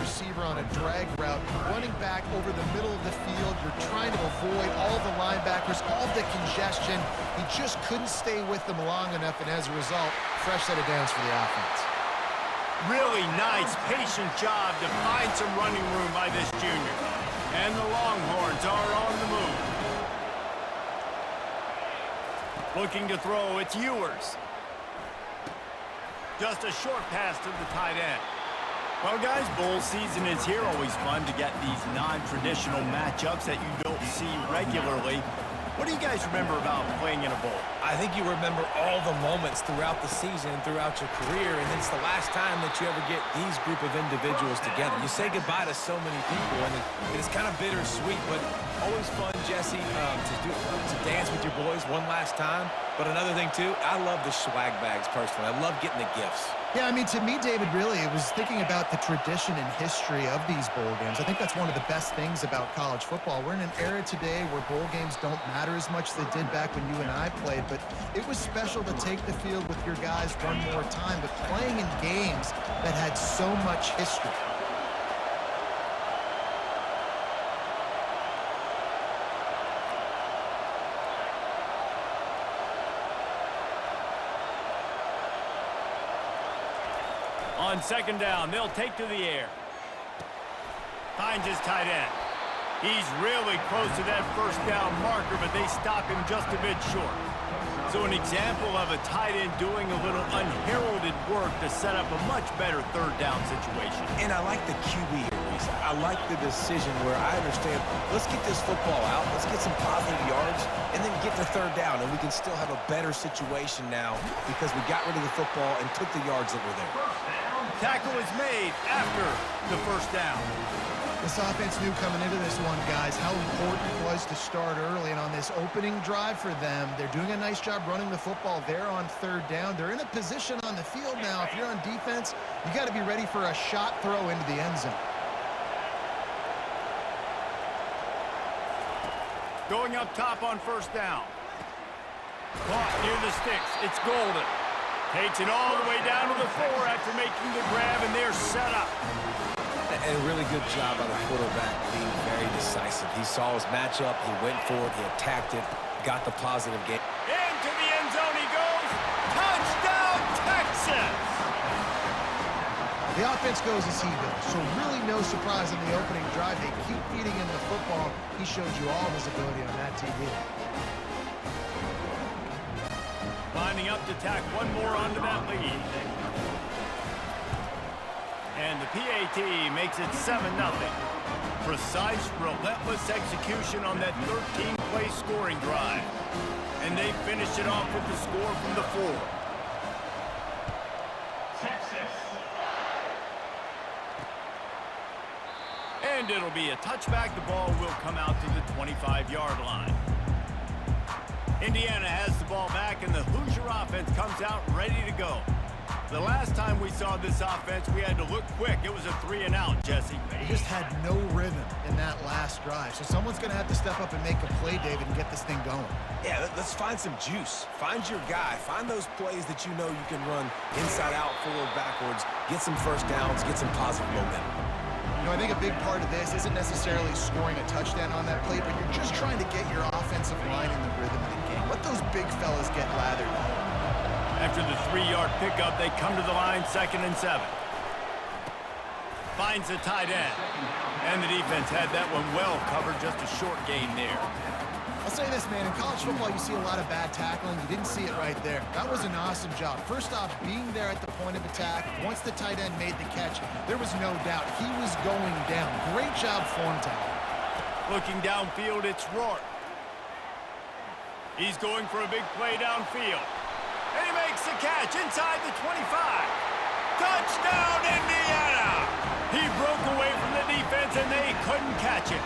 receiver on a drag route, running back over the middle of the field. You're trying to avoid all the linebackers, all the congestion. He just couldn't stay with them long enough, and as a result, fresh set of downs for the offense. Really nice, patient job to find some running room by this junior. And the Longhorns are on the move. Looking to throw, it's Ewers. Just a short pass to the tight end. Well, guys, bowl season is here. Always fun to get these non-traditional matchups that you don't see regularly. What do you guys remember about playing in a bowl? I think you remember all the moments throughout the season and throughout your career, and it's the last time that you ever get these group of individuals together. You say goodbye to so many people, and it's kind of bittersweet, but always fun, Jesse, to dance with your boys one last time. But another thing, too, I love the swag bags, personally. I love getting the gifts. Yeah, I mean, to me, David, really, it was thinking about the tradition and history of these bowl games. I think that's one of the best things about college football. We're in an era today where bowl games don't matter as much as they did back when you and I played, but it was special to take the field with your guys one more time, but playing in games that had so much history. On second down, they'll take to the air. Finds his tight end. He's really close to that first down marker, but they stop him just a bit short. So an example of a tight end doing a little unheralded work to set up a much better third down situation. And I like the QB here, Reese. I like the decision where I understand, let's get this football out, let's get some positive yards, and then get to third down, and we can still have a better situation now because we got rid of the football and took the yards that were there. Tackle is made after the first down. This offense knew coming into this one, guys, how important it was to start early. And on this opening drive for them, they're doing a nice job running the football there on third down. They're in a position on the field now. If you're on defense, you got to be ready for a shot throw into the end zone. Going up top on first down. Caught near the sticks. It's Golden. Takes it all the way down to the 4 after making the grab, and they're set up. And a really good job by the quarterback being very decisive. He saw his matchup, he went for it, he attacked it, got the positive gain. Into the end zone he goes. Touchdown, Texas! The offense goes as he goes, so really no surprise in the opening drive. They keep feeding him the football. He showed you all his ability on that TV. Lining up to tack one more onto that lead. And the PAT makes it 7-0. Precise, relentless execution on that 13-play scoring drive. And they finish it off with the score from the 4. Texas. And it'll be a touchback. The ball will come out to the 25-yard line. Indiana has the ball back, and the Hoosier offense comes out ready to go. The last time we saw this offense, we had to look quick. It was a 3-and-out, Jesse. They just had no rhythm in that last drive. So someone's going to have to step up and make a play, David, and get this thing going. Yeah, let's find some juice. Find your guy. Find those plays that you know you can run inside out, forward, backwards, get some first downs, get some positive momentum. You know, I think a big part of this isn't necessarily scoring a touchdown on that play, but you're just trying to get your offensive line in the rhythm of the game. Let those big fellas get lathered. After the 3-yard pickup, they come to the line, 2nd and 7. Finds the tight end. And the defense had that one well covered, just a short gain there. I'll say this, man, in college football, you see a lot of bad tackling. You didn't see it right there. That was an awesome job. First off, being there at the point of attack. Once the tight end made the catch, there was no doubt he was going down. Great job form tackling. Looking downfield, it's Rourke. He's going for a big play downfield. And he makes the catch inside the 25. Touchdown, Indiana! He broke away from the defense, and they couldn't catch it.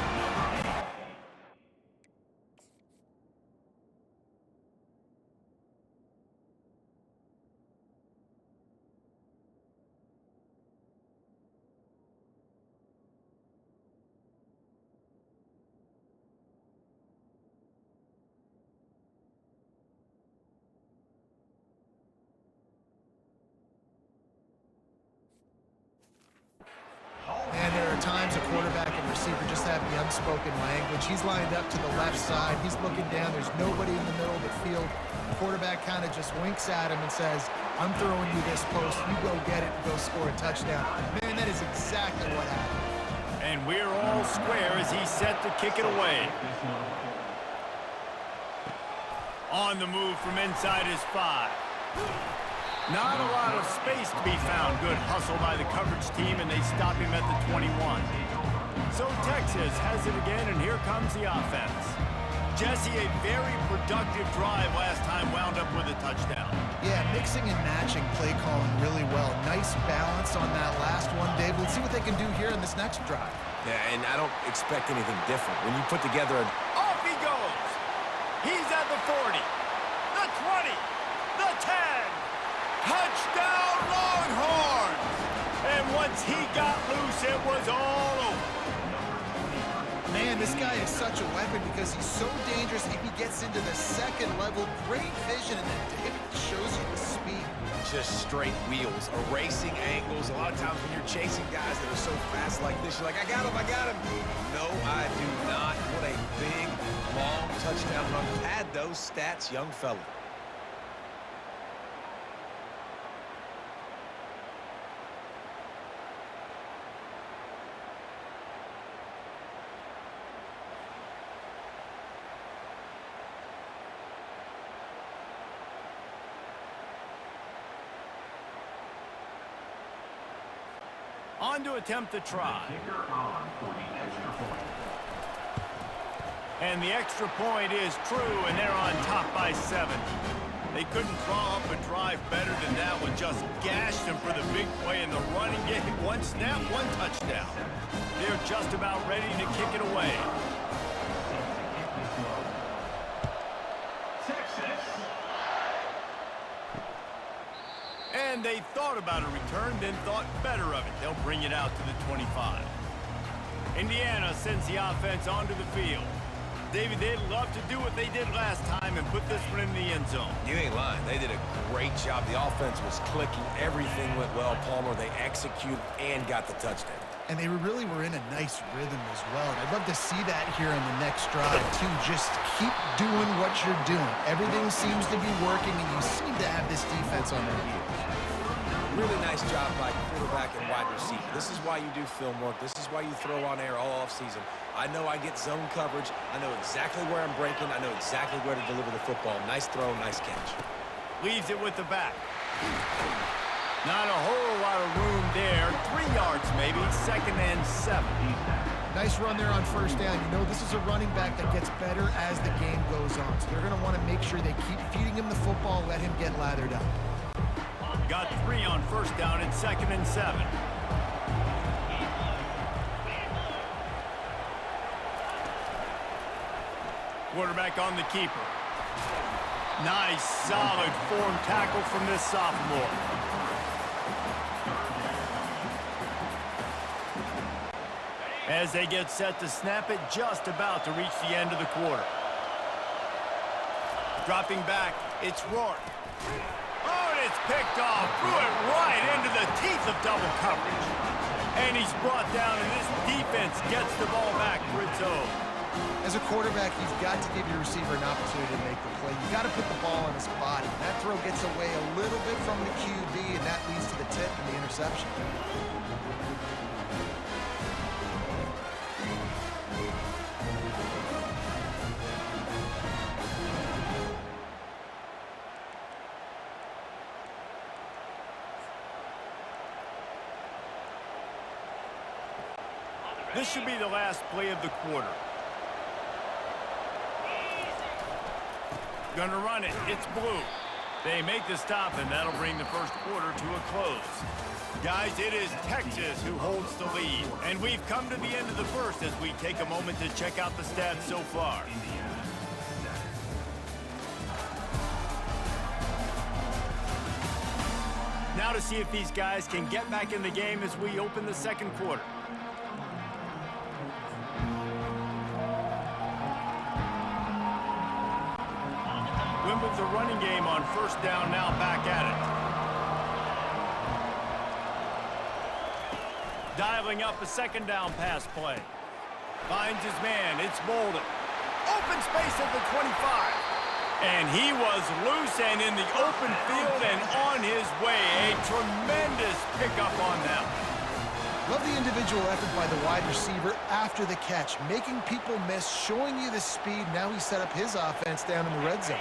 times a quarterback and receiver just have the unspoken language. He's lined up to the left side. He's looking down. There's nobody in the middle of the field. The quarterback kind of just winks at him and says, I'm throwing you this post. You go get it and go score a touchdown. Man, that is exactly what happened. And we're all square as he's set to kick it away. On the move from inside his 5. Not a lot of space to be found. Good hustle by the coverage team, and they stop him at the 21. So Texas has it again, and here comes the offense. Jesse, a very productive drive last time, wound up with a touchdown. Yeah, mixing and matching play calling really well. Nice balance on that last one, Dave. Let's see what they can do here in this next drive. Yeah, and I don't expect anything different. When you put together a... Off he goes! He's at the 40, the 20, the 10. Touchdown, Longhorns! And once he got loose, it was all over. Man, this guy is such a weapon because he's so dangerous if he gets into the second level. Great vision, and then David shows you the speed. Just straight wheels, erasing angles. A lot of times when you're chasing guys that are so fast like this, you're like, I got him, I got him. No, I do not. What a big, long touchdown run. Pad those stats, young fella. On to attempt the try. And the extra point is true, and they're on top by 7. They couldn't draw up a drive better than that one. Just gashed them for the big play in the running game. One snap, one touchdown. They're just about ready to kick it away. And they thought about a return, then thought better of it. They'll bring it out to the 25. Indiana sends the offense onto the field. David, they'd love to do what they did last time and put this one in the end zone. You ain't lying. They did a great job. The offense was clicking. Everything went well. Palmer, they executed and got the touchdown. And they really were in a nice rhythm as well. And I'd love to see that here in the next drive, too. Just keep doing what you're doing. Everything seems to be working, and you seem to have this defense on their heels. Really nice job by quarterback and wide receiver. This is why you do film work. This is why you throw on air all offseason. I know I get zone coverage. I know exactly where I'm breaking. I know exactly where to deliver the football. Nice throw, nice catch. Leaves it with the back. Not a whole lot of room there. 3 yards maybe, 2nd and 7. Nice run there on first down. You know, this is a running back that gets better as the game goes on. So they're going to want to make sure they keep feeding him the football, let him get lathered up. Got 3 on first down and 2nd and 7. Quarterback on the keeper. Nice, solid form tackle from this sophomore. As they get set to snap it, just about to reach the end of the quarter. Dropping back, it's Rourke. Oh, and it's picked off. Threw it right into the teeth of double coverage. And he's brought down, and this defense gets the ball back for its own. As a quarterback, you've got to give your receiver an opportunity to make the play. You've got to put the ball on his body. That throw gets away a little bit from the QB, and that leads to the tip and the interception. This should be the last play of the quarter. Gonna run it. It's blue. They make the stop, and that'll bring the first quarter to a close. Guys, it is Texas who holds the lead, and we've come to the end of the first as we take a moment to check out the stats so far. Now to see if these guys can get back in the game as we open the second quarter. Win with the running game on first down, now back at it. Dialing up a second down pass play. Finds his man. It's Bolden. Open space at the 25. And he was loose and in the open field and on his way. A tremendous pickup on them. Love the individual effort by the wide receiver after the catch, making people miss, showing you the speed. Now he set up his offense down in the red zone.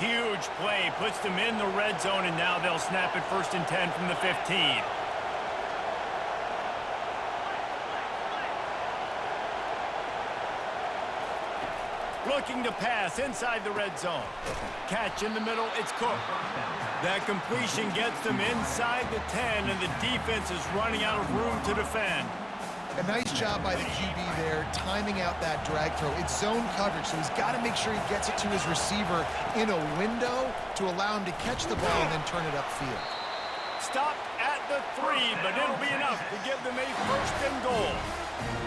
Huge play, puts them in the red zone, and now they'll snap it 1st and 10 from the 15. Looking to pass inside the red zone. Catch in the middle, it's Cook. That completion gets them inside the 10, and the defense is running out of room to defend. A nice job by the QB there, timing out that drag throw. It's zone coverage, so he's got to make sure he gets it to his receiver in a window to allow him to catch the ball and then turn it upfield. Stopped at the 3, but it'll be enough to give them a 1st and goal.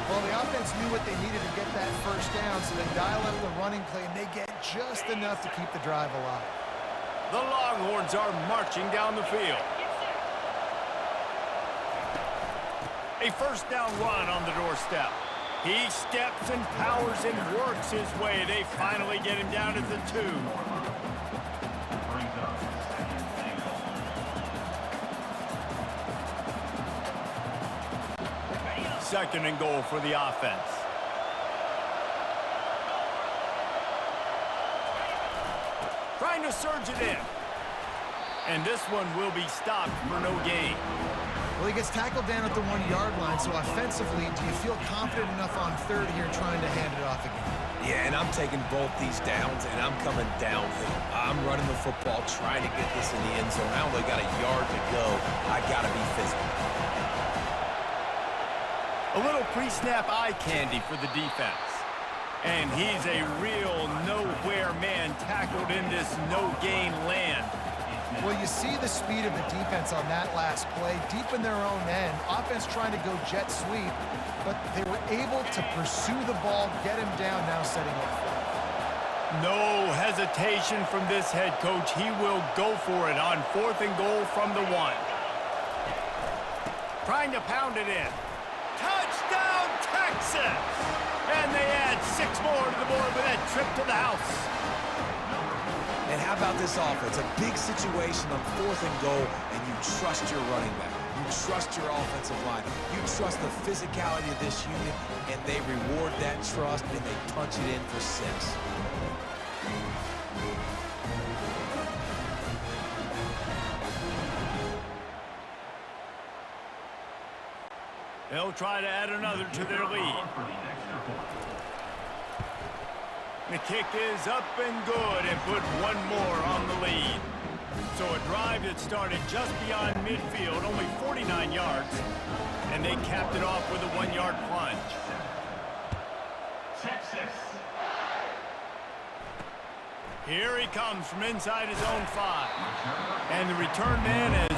Well, the offense knew what they needed to get that first down, so they dial up the running play, and they get just enough to keep the drive alive. The Longhorns are marching down the field. A 1st down run on the doorstep. He steps and powers and works his way. They finally get him down at the 2. 2nd and goal for the offense. Trying to surge it in. And this one will be stopped for no gain. Well, he gets tackled down at the 1-yard line, so offensively, do you feel confident enough on 3rd here trying to hand it off again? Yeah, and I'm taking both these downs, and I'm coming downhill. I'm running the football, trying to get this in the end zone. I only got a yard to go. I got to be physical. A little pre-snap eye candy for the defense. And he's a real nowhere man tackled in this no-gain land. Well, you see the speed of the defense on that last play, deep in their own end. Offense trying to go jet sweep, but they were able to pursue the ball, get him down, now setting up for it. No hesitation from this head coach. He will go for it on 4th and goal from the 1. Trying to pound it in. Touchdown, Texas! And they add 6 more to the board with that trip to the house. And how about this offense? A big situation on 4th and goal, and you trust your running back. You trust your offensive line. You trust the physicality of this unit, and they reward that trust, and they punch it in for 6. They'll try to add another to their lead. The kick is up and good and put 1 more on the lead. So a drive that started just beyond midfield, only 49 yards, and they capped it off with a 1-yard plunge. Texas. Here he comes from inside his own 5. And the return man is...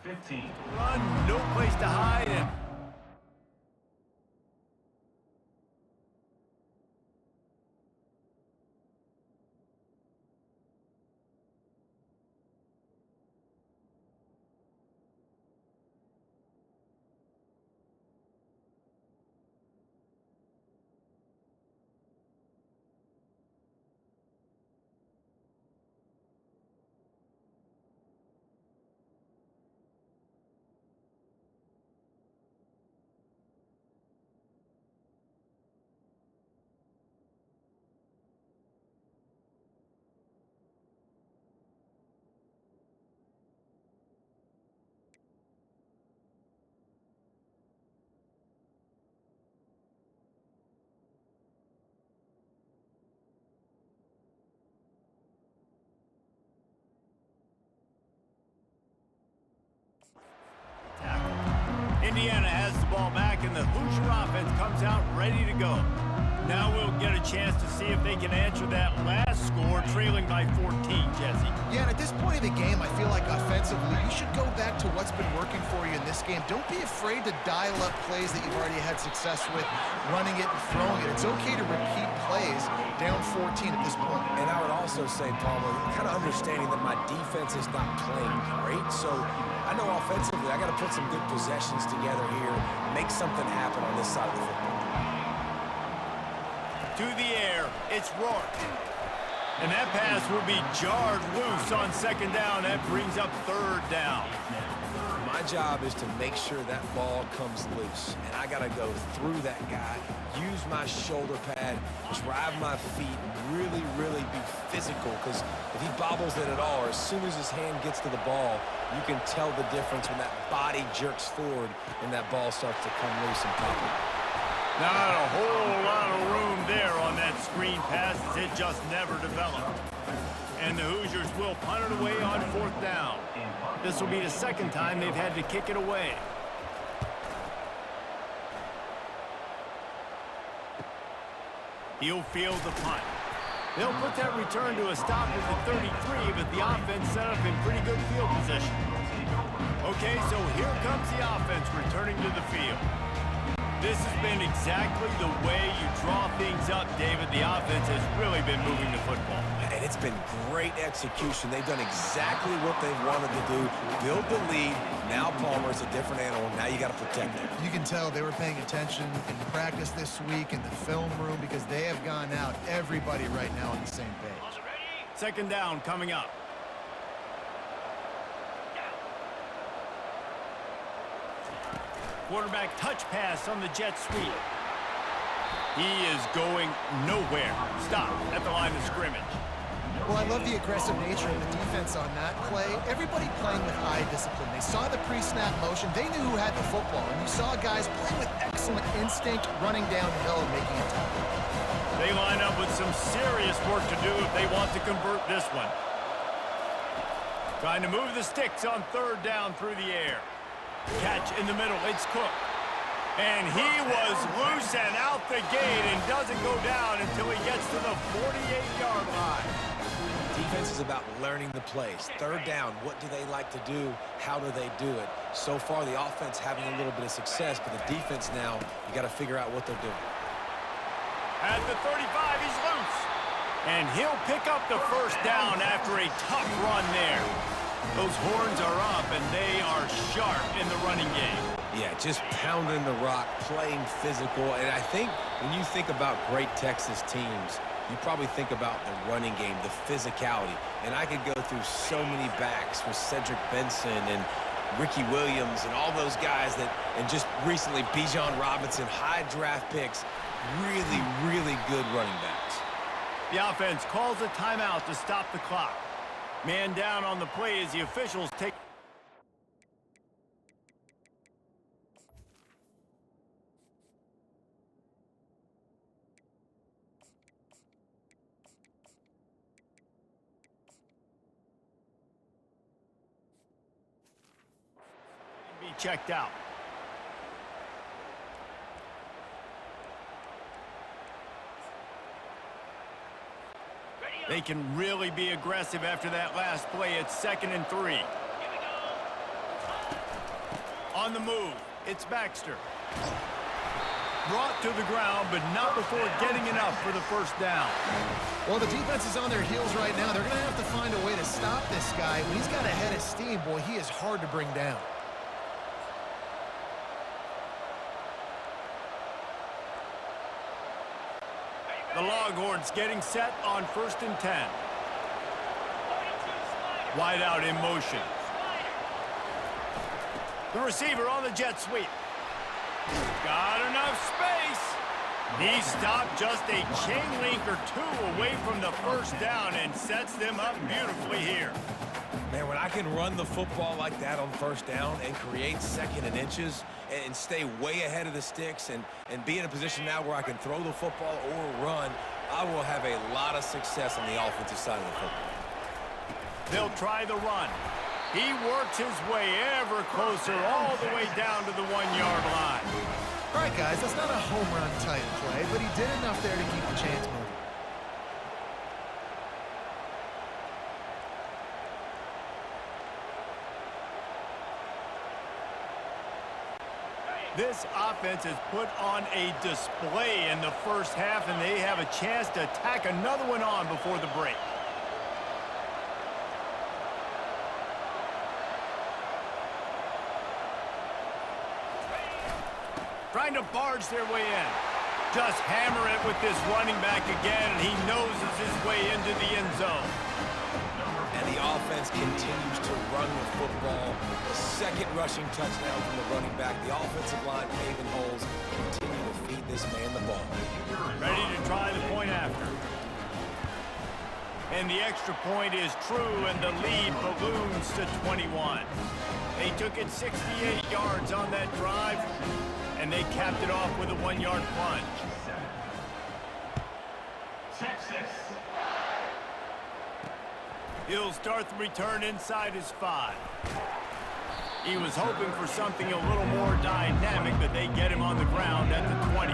15. Run, no place to hide, and Indiana has the ball back, and the Hoosier offense comes out ready to go. Now we'll get a chance to see if they can answer that last score, trailing by 14, Jesse. Yeah, and at this point of the game, I feel like offensively, you should go back to what's been working for you in this game. Don't be afraid to dial up plays that you've already had success with, running it and throwing it. It's okay to repeat plays down 14 at this point. And I would also say, Palmer, kind of understanding that my defense is not playing great, so I know offensively I got to put some good possessions together here, make something happen on this side of the football. To the air, it's Rourke. And that pass will be jarred loose on second down. That brings up third down. My job is to make sure that ball comes loose, and I got to go through that guy, use my shoulder pad, drive my feet, really be physical, because if he bobbles it at all, or as soon as his hand gets to the ball, you can tell the difference when that body jerks forward and that ball starts to come loose and pop out. Not a whole lot of room there on that screen pass, as it just never developed. And the Hoosiers will punt it away on fourth down. This will be the second time they've had to kick it away. He'll field the punt. They'll put that return to a stop at the 33, but the offense set up in pretty good field position. Okay, so here comes the offense returning to the field. This has been exactly the way you draw things up, David. The offense has really been moving the football. And it's been great execution. They've done exactly what they've wanted to do. Build the lead. Now Palmer's a different animal. Now you got to protect him. You can tell they were paying attention in practice this week in the film room because they have gone out, everybody right now on the same page. Second down coming up. Quarterback touch pass on the jet sweep. He is going nowhere. Stop at the line of scrimmage. Well, I love the aggressive nature of the defense on that play. Everybody playing with eye discipline. They saw the pre-snap motion. They knew who had the football. And you saw guys playing with excellent instinct, running downhill and making a tackle. They line up with some serious work to do if they want to convert this one. Trying to move the sticks on third down through the air. Catch in the middle, it's Cook. And he was loose and out the gate and doesn't go down until he gets to the 48-yard line. Defense is about learning the plays. Third down, what do they like to do? How do they do it? So far, the offense having a little bit of success, but the defense now, you got to figure out what they're doing. At the 35, he's loose. And he'll pick up the first down after a tough run there. Those horns are up, and they are sharp in the running game. Yeah, just pounding the rock, playing physical. And I think when you think about great Texas teams, you probably think about the running game, the physicality. And I could go through so many backs with Cedric Benson and Ricky Williams and all those guys that, and just recently Bijan Robinson, high draft picks, really good running backs. The offense calls a timeout to stop the clock. Man down on the play as the officials take. Be checked out. They can really be aggressive after that last play. It's 2nd and 3. On the move, it's Baxter. Brought to the ground, but not before getting enough for the first down. Well, the defense is on their heels right now. They're going to have to find a way to stop this guy. When he's got a head of steam, boy, he is hard to bring down. The Longhorns getting set on 1st and 10. Wide out in motion. The receiver on the jet sweep. Got enough space. He stopped just a chain link or two away from the first down and sets them up beautifully here. Man, when I can run the football like that on 1st down and create 2nd and inches and stay way ahead of the sticks and be in a position now where I can throw the football or run, I will have a lot of success on the offensive side of the football. They'll try the run. He works his way ever closer all the way down to the 1-yard line. All right, guys, that's not a home run type play, but he did enough there to keep the chains moving. This offense has put on a display in the first half, and they have a chance to tack another one on before the break. Trying to barge their way in. Just hammer it with this running back again, and he noses his way into the end zone. And the offense continues to run the football. The 2nd rushing touchdown from the running back. The offensive line paving holes. Continue to feed this man the ball. Ready to try the point after. And the extra point is true, and the lead balloons to 21. They took it 68 yards on that drive, and they capped it off with a 1-yard plunge. He'll start the return inside his 5. He was hoping for something a little more dynamic, but they get him on the ground at the 20.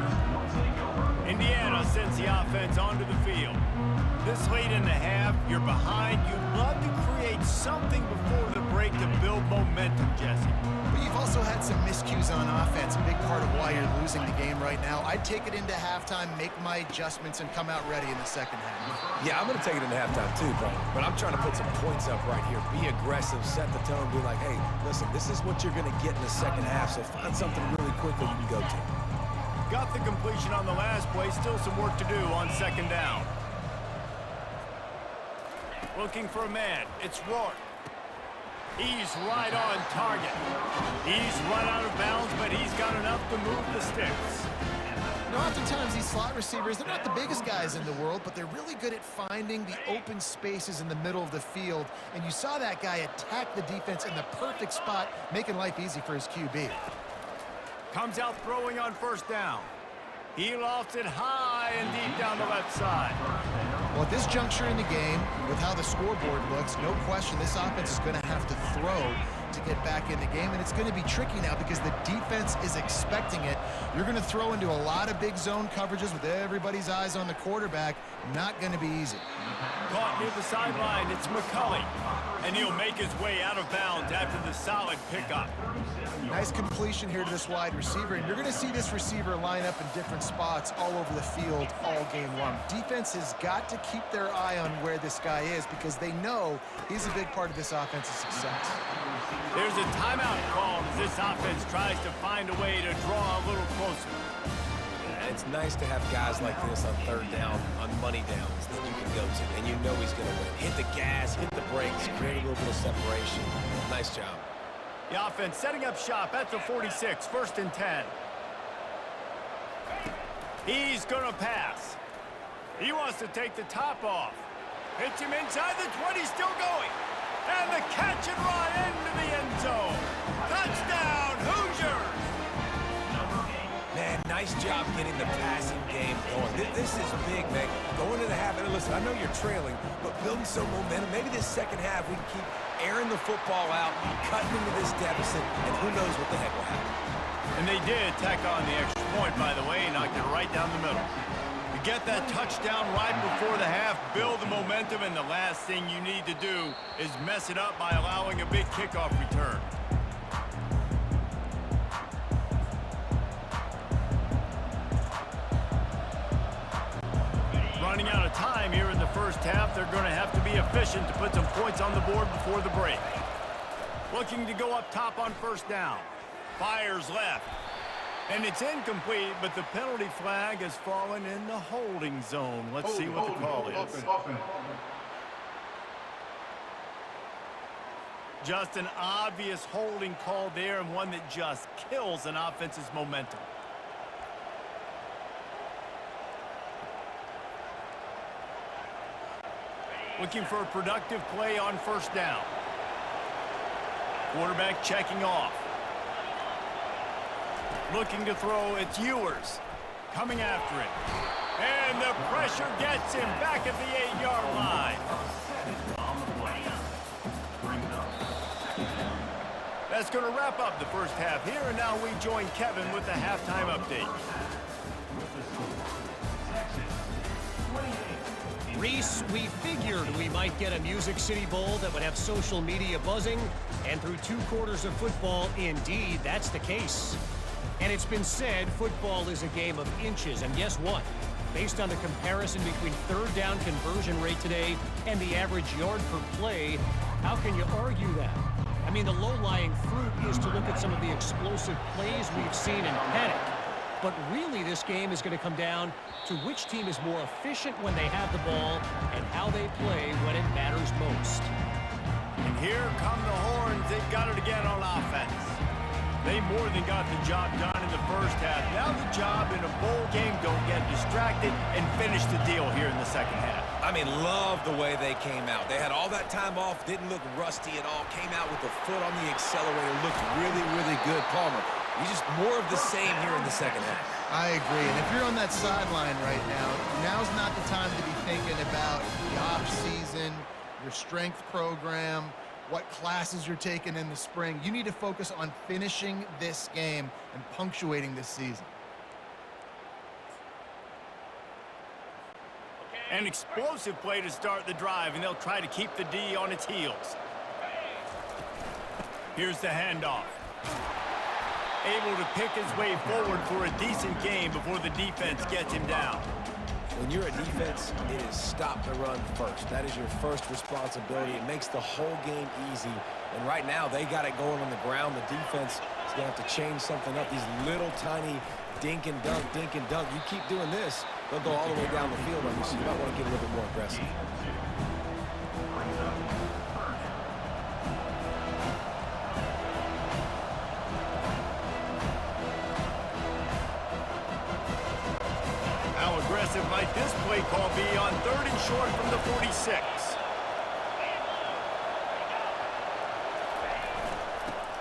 Indiana sends the offense onto the field. This late in the half, you're behind. You'd love to create something before the break to build momentum, Jesse. But you've also had some miscues on offense, a big part of why you're losing the game right now. I'd take it into halftime, make my adjustments, and come out ready in the second half. Yeah, I'm going to take it into halftime too, Brian. But I'm trying to put some points up right here. Be aggressive, set the tone, be like, hey, listen, this is what you're going to get in the second half, so find something really quickly you can go to. Got the completion on the last play. Still some work to do on 2nd down. Looking for a man. It's Rourke. He's right on target. He's run out of bounds, but he's got enough to move the sticks. You know, oftentimes these slot receivers, they're not the biggest guys in the world, but they're really good at finding the open spaces in the middle of the field. And you saw that guy attack the defense in the perfect spot, making life easy for his QB. Comes out throwing on 1st down. He lofts it high and deep down the left side. Well, at this juncture in the game, with how the scoreboard looks, no question this offense is going to have to throw to get back in the game, and it's going to be tricky now because the defense is expecting it. You're going to throw into a lot of big zone coverages with everybody's eyes on the quarterback. Not going to be easy. Caught near the sideline, it's McCulley, and he'll make his way out of bounds after the solid pickup. Nice completion here to this wide receiver, and you're going to see this receiver line up in different spots all over the field all game long. Defense has got to keep their eye on where this guy is because they know he's a big part of this offense's success. There's a timeout called as this offense tries to find a way to draw a little closer. It's nice to have guys like this on 3rd down, on money downs that you can go to, and you know he's going to win. Hit the gas, hit the brakes, create a little bit of separation. Nice job. The offense setting up shop at the 46, 1st and 10. He's going to pass. He wants to take the top off. Hits him inside the 20, still going. And the catch and run into the end zone. Touchdown, Hoosiers! Man, nice job getting the passing game going. This is big, man. Going to the half, and listen, I know you're trailing, but building some momentum. Maybe this second half we can keep airing the football out, cutting into this deficit, and who knows what the heck will happen. And they did tack on the extra point, by the way, knocked it right down the middle. You get that touchdown right before the half, build the momentum, and the last thing you need to do is mess it up by allowing a big kickoff return. running out of time here in the first half. They're going to have to be efficient to put some points on the board before the break. Looking to go up top on first down. Fires left. And it's incomplete, but the penalty flag has fallen in the holding zone. Let's see what the call is. Just an obvious holding call there, and one that just kills an offense's momentum. Looking for a productive play on first down. Quarterback checking off. Looking to throw, it's Ewers. Coming after it. And the pressure gets him back at the 8-yard line. That's going to wrap up the first half here, and now we join Kevin with the halftime update. Reese, we figured we might get a Music City Bowl that would have social media buzzing, and through 2 quarters of football, indeed, that's the case. And it's been said football is a game of inches, and guess what? Based on the comparison between third down conversion rate today and the average yard per play, how can you argue that? I mean, the low-lying fruit is to look at some of the explosive plays we've seen in panic. But really, this game is going to come down to which team is more efficient when they have the ball and how they play when it matters most. And here come the horns. They've got it again on offense. They more than got the job done in the first half. Now the job in a bowl game, don't get distracted and finish the deal here in the second half. I mean, love the way they came out. They had all that time off, didn't look rusty at all, came out with the foot on the accelerator, looked really, really good. Palmer, he's just more of the same here in the second half. I agree, and if you're on that sideline right now, now's not the time to be thinking about the off-season, your strength program, what classes you're taking in the spring. You need to focus on finishing this game and punctuating this season. An explosive play to start the drive, and they'll try to keep the D on its heels. Here's the handoff. Able to pick his way forward for a decent game before the defense gets him down. When you're a defense, it is stop the run first. That is your first responsibility. It makes the whole game easy. And right now, they got it going on the ground. The defense is going to have to change something up. These little tiny dink and dunk, dink and dunk. You keep doing this, they'll go all the way down the field on you, so you might want to get a little bit more aggressive. How aggressive might this play call be on 3rd and short from the 46?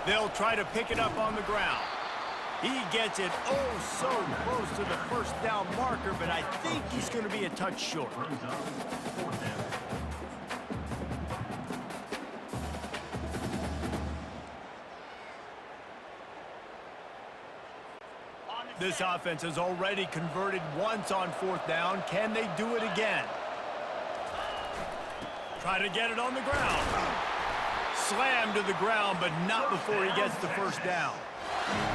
They'll try to pick it up on the ground. He gets it oh so close to the first down marker, but I think he's going to be a touch short. This offense has already converted once on 4th down. Can they do it again? Try to get it on the ground. Slammed to the ground, but not before he gets the first down.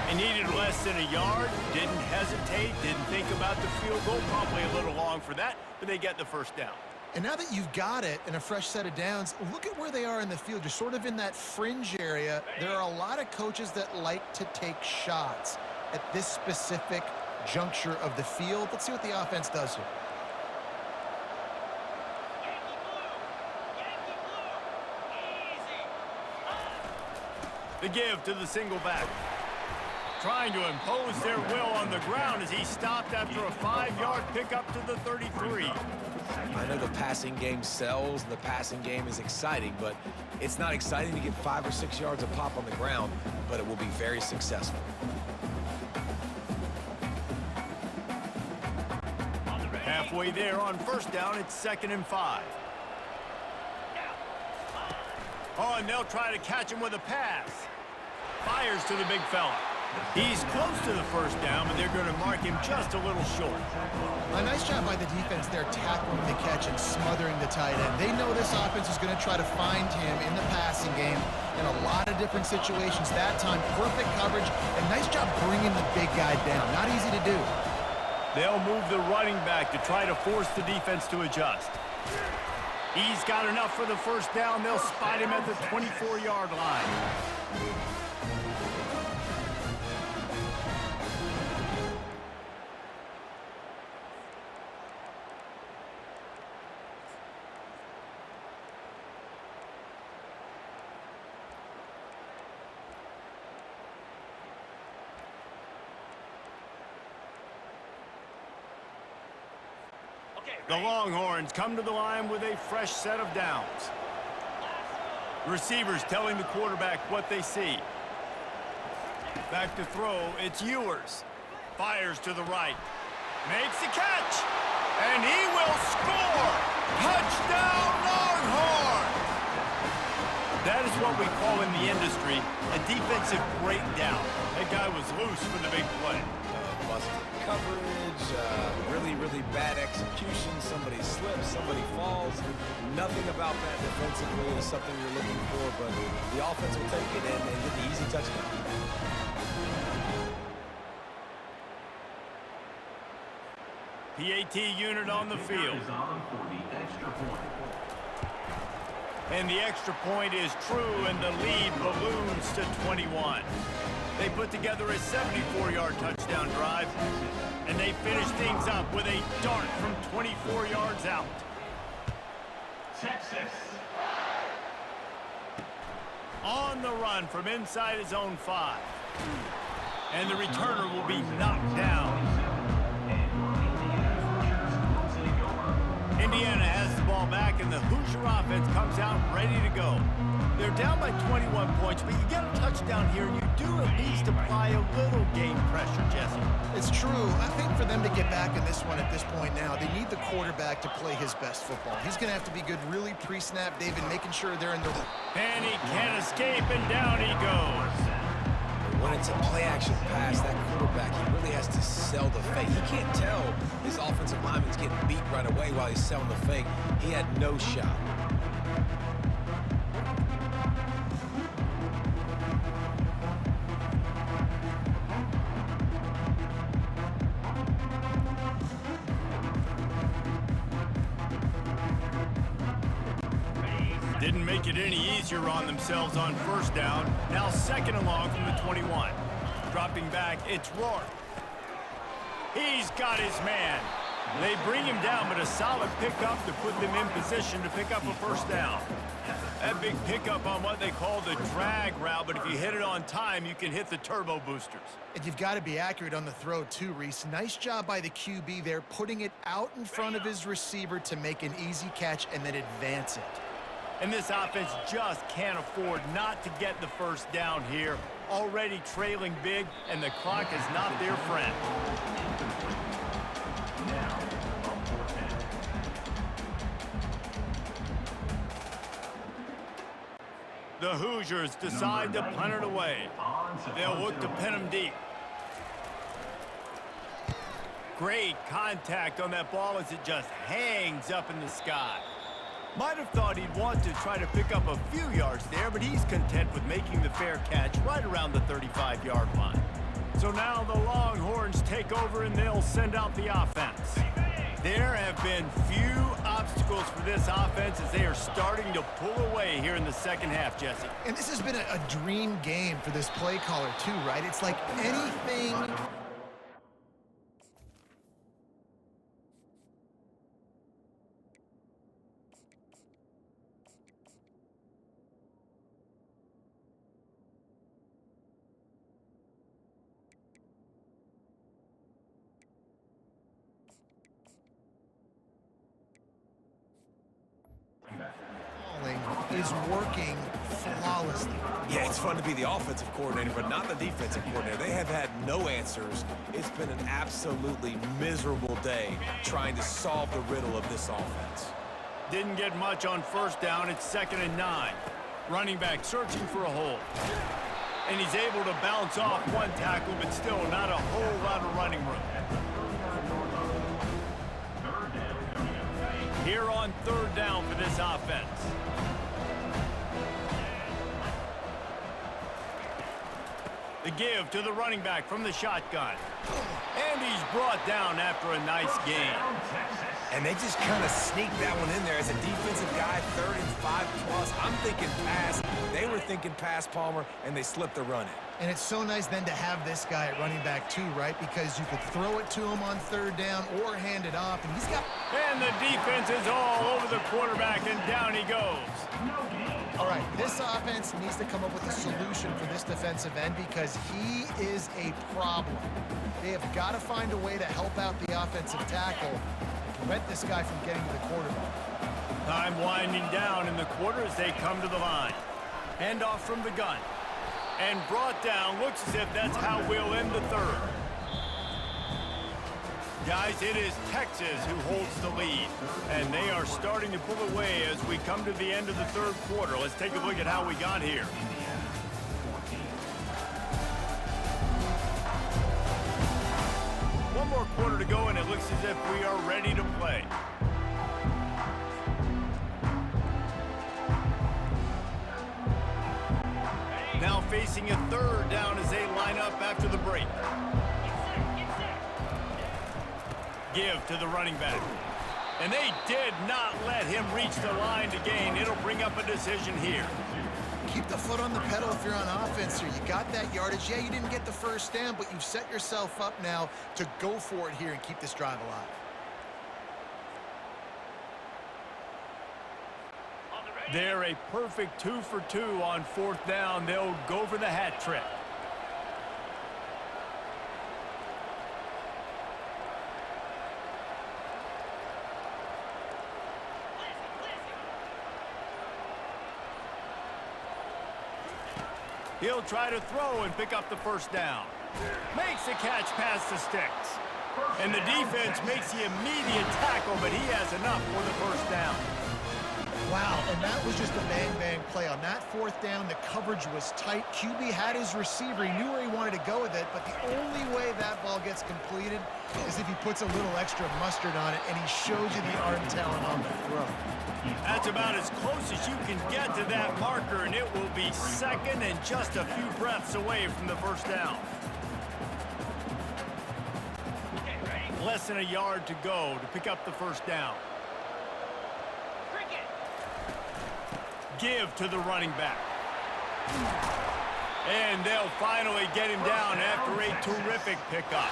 He needed less than a yard, didn't hesitate, didn't think about the field goal. Probably a little long for that, but they get the first down. And now that you've got it and a fresh set of downs, look at where they are in the field. You're sort of in that fringe area. There are a lot of coaches that like to take shots at this specific juncture of the field. Let's see what the offense does here. The give to the single back. Trying to impose their will on the ground as he stopped after a 5-yard pickup to the 33. I know the passing game sells, and the passing game is exciting, but it's not exciting to get 5 or 6 yards of pop on the ground, but it will be very successful. Halfway there on first down, it's 2nd and 5. Oh, and they'll try to catch him with a pass. Fires to the big fella. He's close to the first down, but they're going to mark him just a little short. A nice job by the defense there, tackling the catch and smothering the tight end. They know this offense is going to try to find him in the passing game in a lot of different situations. That time, perfect coverage, and nice job bringing the big guy down. Not easy to do. They'll move the running back to try to force the defense to adjust. He's got enough for the first down. They'll spot him at the 24-yard line. The Longhorns come to the line with a fresh set of downs. Receivers telling the quarterback what they see. Back to throw, it's Ewers. Fires to the right. Makes the catch. And he will score! Touchdown Longhorns! That is what we call in the industry a defensive breakdown. That guy was loose for the big play. Busted coverage, really bad execution. Somebody slips, somebody falls. Nothing about that defensively is something you're looking for, but the offense will take it and get the easy touchdown. PAT unit on the field. And the extra point is true, and the lead balloons to 21. They put together a 74-yard touchdown drive, and they finish things up with a dart from 24 yards out. Texas. On the run from inside his own 5. And the returner will be knocked down. Indiana has the ball back, and the Hoosier offense comes out ready to go. They're down by 21 points, but you get a touchdown here, and you do at least apply a little game pressure, Jesse. It's true. I think for them to get back in this one at this point now, they need the quarterback to play his best football. He's going to have to be good really pre-snap, David, making sure they're in the... And he can't escape, and down he goes. When it's a play-action pass, that quarterback, he really has to sell the fake. He can't tell his offensive lineman's getting beat right away while he's selling the fake. He had no shot. Didn't make it any easier on themselves on first down. Now second and long from the 21. Dropping back, it's Rourke. He's got his man. They bring him down, but a solid pickup to put them in position to pick up a first down. That big pickup on what they call the drag route, but if you hit it on time, you can hit the turbo boosters. And you've got to be accurate on the throw too, Reese. Nice job by the QB there, putting it out in front of his receiver to make an easy catch and then advance it. And this offense just can't afford not to get the first down here. Already trailing big, and the clock is not their friend. The Hoosiers decide to punt it away. They'll look to pin them deep. Great contact on that ball as it just hangs up in the sky. Might have thought he'd want to try to pick up a few yards there, but he's content with making the fair catch right around the 35-yard line. So now the Longhorns take over and they'll send out the offense. There have been few obstacles for this offense as they are starting to pull away here in the second half, Jesse. And this has been a dream game for this play caller too, right? It's like anything... is working flawlessly. Yeah, it's fun to be the offensive coordinator, but not the defensive coordinator. They have had no answers. It's been an absolutely miserable day trying to solve the riddle of this offense. Didn't get much on first down. It's 2nd and 9. Running back searching for a hole. And he's able to bounce off one tackle, but still not a whole lot of running room. Here on 3rd down for this offense. The give to the running back from the shotgun. And he's brought down after a nice gain. And they just kind of sneaked that one in there as a defensive guy, 3rd and 5+. I'm thinking pass. They were thinking pass, Palmer, and they slipped the run in. And it's so nice then to have this guy at running back too, right? Because you could throw it to him on 3rd down or hand it off, and he's got... And the defense is all over the quarterback, and down he goes. All right, this offense needs to come up with a solution for this defensive end because he is a problem. They have got to find a way to help out the offensive tackle and prevent this guy from getting to the quarterback. Time winding down in the quarter as they come to the line. Handoff from the gun. And brought down. Looks as if that's how we'll end the 3rd. Guys, it is Texas who holds the lead. And they are starting to pull away as we come to the end of the 3rd quarter. Let's take a look at how we got here. One more quarter to go, and it looks as if we are ready to play. Now facing a 3rd down as they line up after the break. Give to the running back. And they did not let him reach the line to gain. It'll bring up a decision here. Keep the foot on the pedal if you're on offense here. You got that yardage. Yeah, you didn't get the 1st down, but you've set yourself up now to go for it here and keep this drive alive. They're a perfect 2 for 2 on 4th down. They'll go for the hat trick. He'll try to throw and pick up the 1st down. Makes the catch past the sticks. And the defense makes the immediate tackle, but he has enough for the 1st down. Wow, and that was just a bang-bang play. On that 4th down, the coverage was tight. QB had his receiver. He knew where he wanted to go with it, but the only way that ball gets completed is if he puts a little extra mustard on it, and he shows you the arm talent on the throw. That's about as close as you can get to that marker, and it will be 2nd and just a few breaths away from the 1st down. Less than a yard to go to pick up the 1st down. Give to the running back. And they'll finally get him down after a terrific pickup.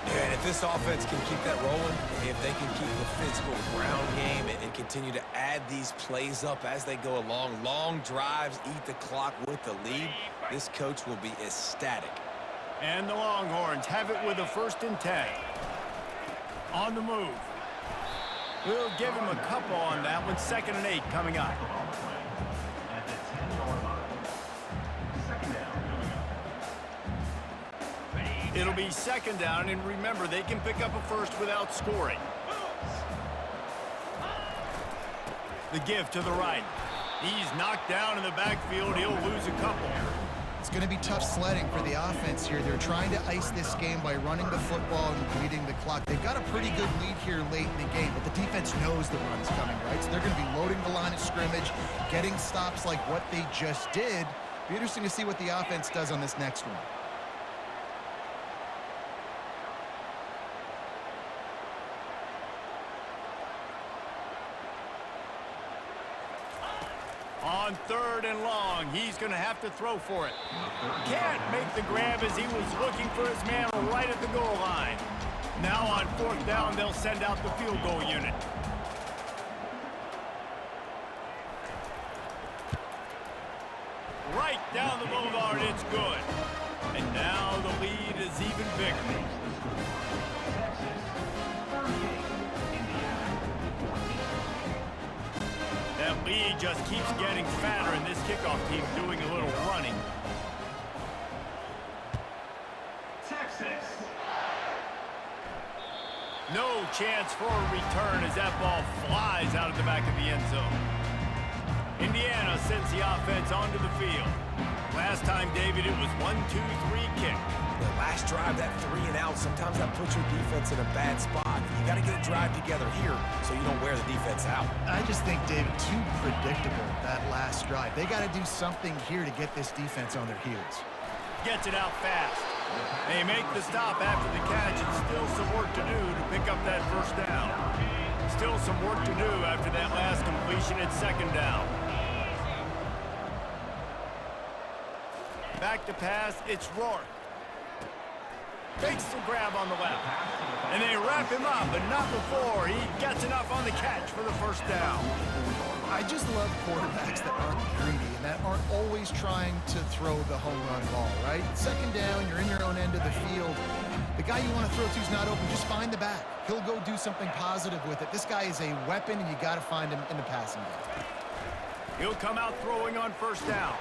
Yeah, and if this offense can keep that rolling, if they can keep the physical ground game and continue to add these plays up as they go along, long drives, eat the clock with the lead, this coach will be ecstatic. And the Longhorns have it with a 1st and 10. On the move. We'll give him a couple on that one. 2nd and 8 coming up. It'll be 2nd down, and remember, they can pick up a 1st without scoring. The give to the right. He's knocked down in the backfield. He'll lose a couple. It's going to be tough sledding for the offense here. They're trying to ice this game by running the football and bleeding the clock. They've got a pretty good lead here late in the game, but the defense knows the run's coming, right? So they're going to be loading the line of scrimmage, getting stops like what they just did. Be interesting to see what the offense does on this next one. On 3rd and long, he's going to have to throw for it. Can't make the grab as he was looking for his man right at the goal line. Now on 4th down, they'll send out the field goal unit. Right down the boulevard, it's good. And now the lead is even bigger. That lead just keeps getting fatter, and this kickoff team doing a little running. Texas. No chance for a return as that ball flies out of the back of the end zone. Indiana sends the offense onto the field. Last time, David, it was 1-2-3 kick. The last drive, that 3 and out, sometimes that puts your defense in a bad spot. You got to get a drive together here so you don't wear the defense out. I just think, David, too predictable, that last drive. They got to do something here to get this defense on their heels. Gets it out fast. They make the stop after the catch, and still some work to do to pick up that first down. Still some work to do after that last completion at second down. Back to pass, it's Rourke. Makes the grab on the left. And they wrap him up, but not before he gets enough on the catch for the first down. I just love quarterbacks that aren't greedy and that aren't always trying to throw the home run ball, right? Second down, you're in your own end of the field. The guy you want to throw to is not open. Just find the back. He'll go do something positive with it. This guy is a weapon, and you got to find him in the passing game. He'll come out throwing on first down.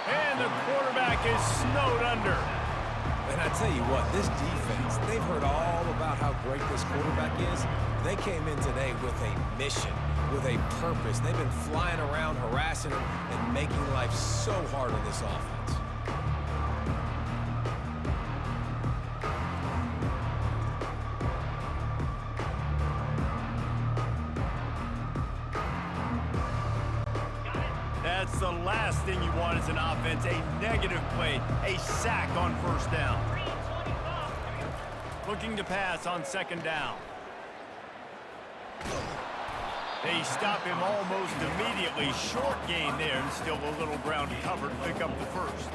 And the quarterback is snowed under. And I tell you what, this defense, they've heard all about how great this quarterback is. They came in today with a mission, with a purpose. They've been flying around, harassing him, and making life so hard on this offense. That's the last thing you want as an offense, a negative play, a sack on first down. Looking to pass on second down. They stop him almost immediately. Short gain there, and still a little ground covered. Pick up the first.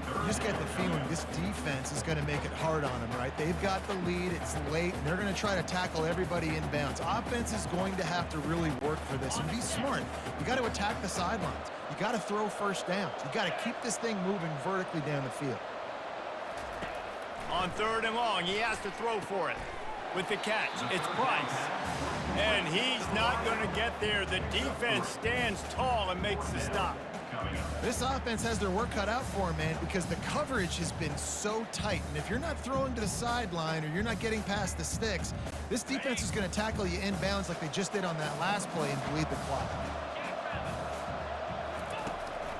You just get the feeling this defense is going to make it hard on them, right? They've got the lead. It's late, and they're going to try to tackle everybody inbounds. Offense is going to have to really work for this and be smart. You got to attack the sidelines. You got to throw first downs. You got to keep this thing moving vertically down the field. On third and long, he has to throw for it. With the catch, it's Price. And he's not going to get there. The defense stands tall and makes the stop. This offense has their work cut out for them, man, because the coverage has been so tight. And if you're not throwing to the sideline or you're not getting past the sticks, this defense is going to tackle you inbounds like they just did on that last play and bleed the clock.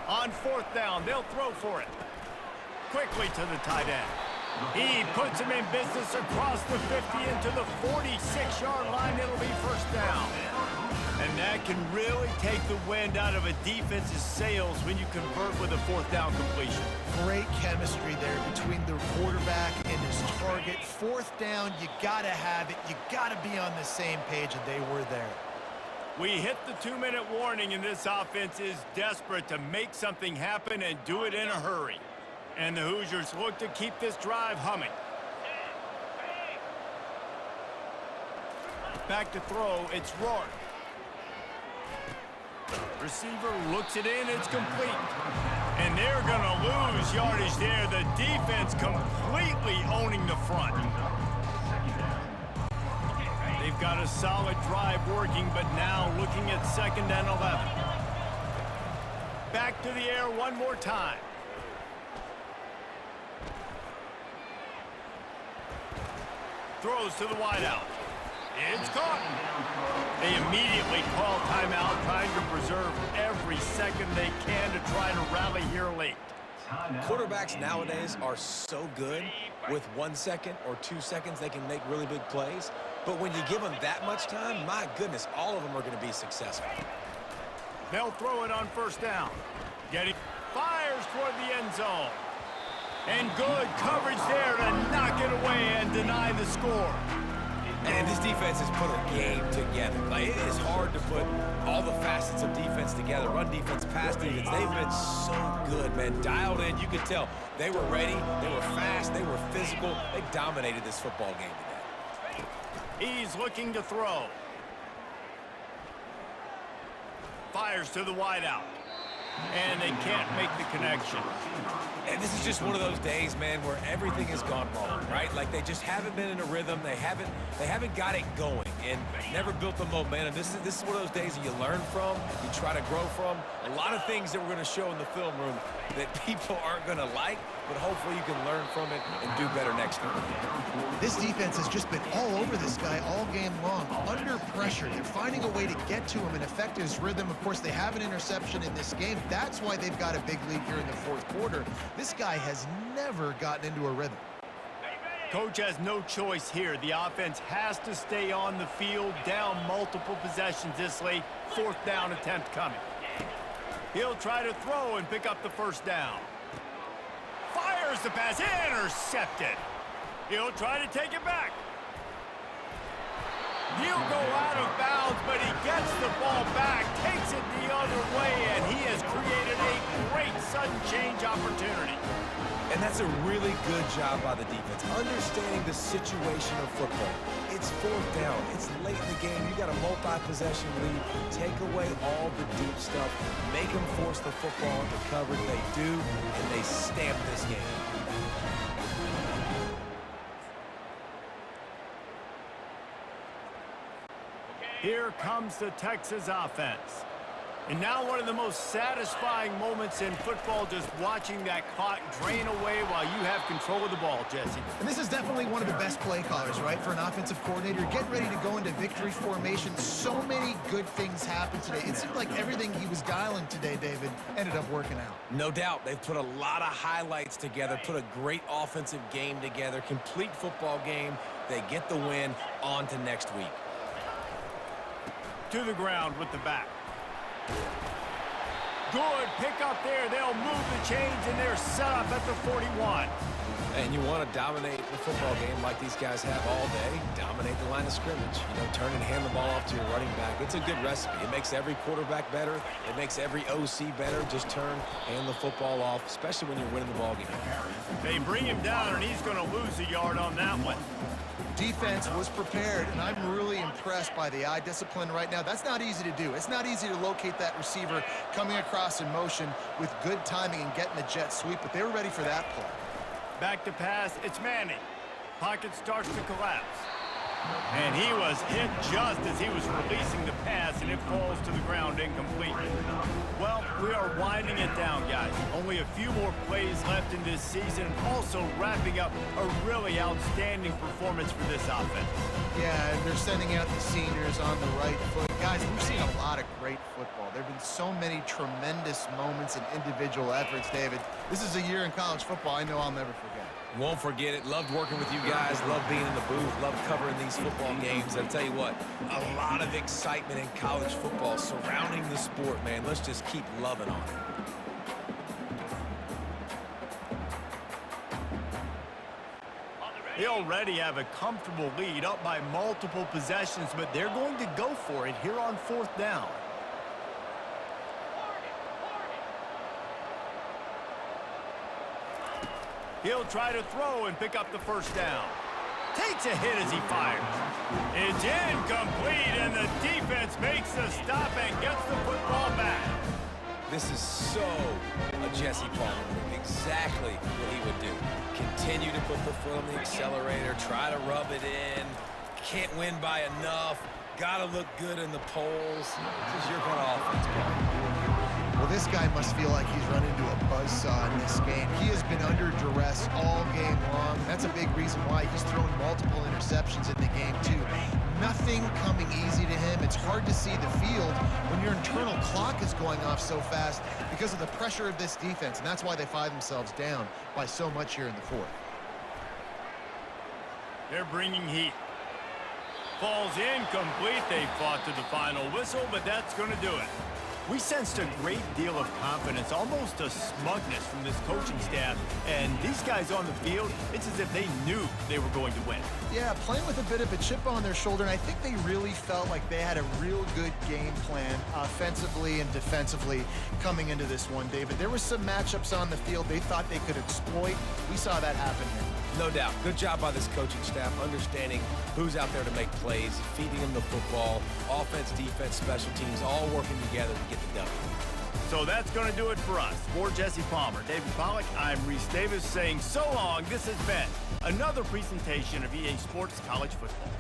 On fourth down, they'll throw for it. Quickly to the tight end. He puts him in business across the 50 into the 46-yard line. It'll be first down. And that can really take the wind out of a defense's sails when you convert with a fourth down completion. Great chemistry there between the quarterback and his target. Fourth down, you got to have it. You got to be on the same page, and they were there. We hit the 2-minute warning, and this offense is desperate to make something happen and do it in a hurry. And the Hoosiers look to keep this drive humming. Back to throw, it's Rourke. Receiver looks it in, it's complete. And they're going to lose yardage there. The defense completely owning the front. They've got a solid drive working, but now looking at second and 11. Back to the air one more time. Throws to the wideout. It's caught. They immediately call timeout, trying to preserve every second they can to try to rally here late. Quarterbacks nowadays are so good. With 1 second or 2 seconds, they can make really big plays. But when you give them that much time, my goodness, all of them are going to be successful. They'll throw it on first down. Fires toward the end zone. And good coverage there to knock it away and deny the score. And this defense has put a game together. Like, it is hard to put all the facets of defense together. Run defense, pass defense. They've been so good, man. Dialed in. You could tell they were ready. They were fast. They were physical. They dominated this football game today. He's looking to throw. Fires to the wideout. And they can't make the connection. And this is just one of those days, man, where everything has gone wrong, right? Like, they just haven't been in a rhythm. They haven't got it going and never built the momentum. This is one of those days that you learn from, you try to grow from. A lot of things that we're going to show in the film room that people aren't going to like, but hopefully you can learn from it and do better next time. This defense has just been all over this guy all game long. Under pressure, they're finding a way to get to him and affect his rhythm. Of course, they have an interception in this game. That's why they've got a big lead here in the fourth quarter. This guy has never gotten into a rhythm. Coach has no choice here. The offense has to stay on the field, down multiple possessions this late. Fourth down attempt coming. He'll try to throw and pick up the first down. Fires Fires the pass, intercepted. He'll try to take it back. He'll go out of bounds, but he gets the ball back, takes it the other way, and he has created a great sudden change opportunity. And that's a really good job by the defense, understanding the situation of football. It's fourth down. It's late in the game. You got a multi-possession lead. Take away all the deep stuff. Make them force the football into coverage. They do, and they stamp this game. Here comes the Texas offense. And now one of the most satisfying moments in football, just watching that clock drain away while you have control of the ball, Jesse. And this is definitely one of the best play callers, right, for an offensive coordinator. Get ready to go into victory formation. So many good things happened today. It seemed like everything he was dialing today, David, ended up working out. No doubt. They've put a lot of highlights together, put a great offensive game together, complete football game. They get the win. On to next week. To the ground with the back. Good pick up there. They'll move the chains, and they're set up at the 41. And you want to dominate the football game like these guys have all day. Dominate the line of scrimmage. You know, turn and hand the ball off to your running back. It's a good recipe. It makes every quarterback better. It makes every OC better. Just turn, hand the football off, especially when you're winning the ball game. They bring him down, and he's going to lose a yard on that one. Defense was prepared, and I'm really impressed by the eye discipline right now. That's not easy to do. It's not easy to locate that receiver coming across in motion with good timing and getting a jet sweep, but they were ready for that play. Back to pass, it's Manning. Pocket starts to collapse. And he was hit just as he was releasing the pass, and it falls to the ground incomplete. Well, we are winding it down, guys. Only a few more plays left in this season, also wrapping up a really outstanding performance for this offense. Yeah, and they're sending out the seniors on the right foot. Guys, we've seen a lot of great football. There have been so many tremendous moments and individual efforts, David. This is a year in college football I know I'll never forget. Won't forget it. Loved working with you guys. Loved being in the booth. Loved covering these football games. I'll tell you what, a lot of excitement in college football surrounding the sport, man. Let's just keep loving on it. They already have a comfortable lead, up by multiple possessions, but they're going to go for it here on fourth down. He'll try to throw and pick up the first down. Takes a hit as he fires. It's incomplete, and the defense makes the stop and gets the football back. This is so a Jesse Palmer move. Exactly what he would do. Continue to put the foot on the accelerator, try to rub it in. Can't win by enough. Got to look good in the polls. This is your kind of offense, Paul. Well, this guy must feel like he's run into a buzzsaw in this game. He has been under duress all game long. That's a big reason why he's thrown multiple interceptions in the game, too. Nothing coming easy to him. It's hard to see the field when your internal clock is going off so fast because of the pressure of this defense, and that's why they find themselves down by so much here in the fourth. They're bringing heat. Falls incomplete. They fought to the final whistle, but that's going to do it. We sensed a great deal of confidence, almost a smugness from this coaching staff. And these guys on the field, it's as if they knew they were going to win. Yeah, playing with a bit of a chip on their shoulder, and I think they really felt like they had a real good game plan offensively and defensively coming into this one, David. There were some matchups on the field they thought they could exploit. We saw that happen here. No doubt. Good job by this coaching staff, understanding who's out there to make plays, feeding them the football, offense, defense, special teams, all working together to get the W. So that's going to do it for us. For Jesse Palmer, David Pollack, I'm Reese Davis saying so long. This has been another presentation of EA Sports College Football.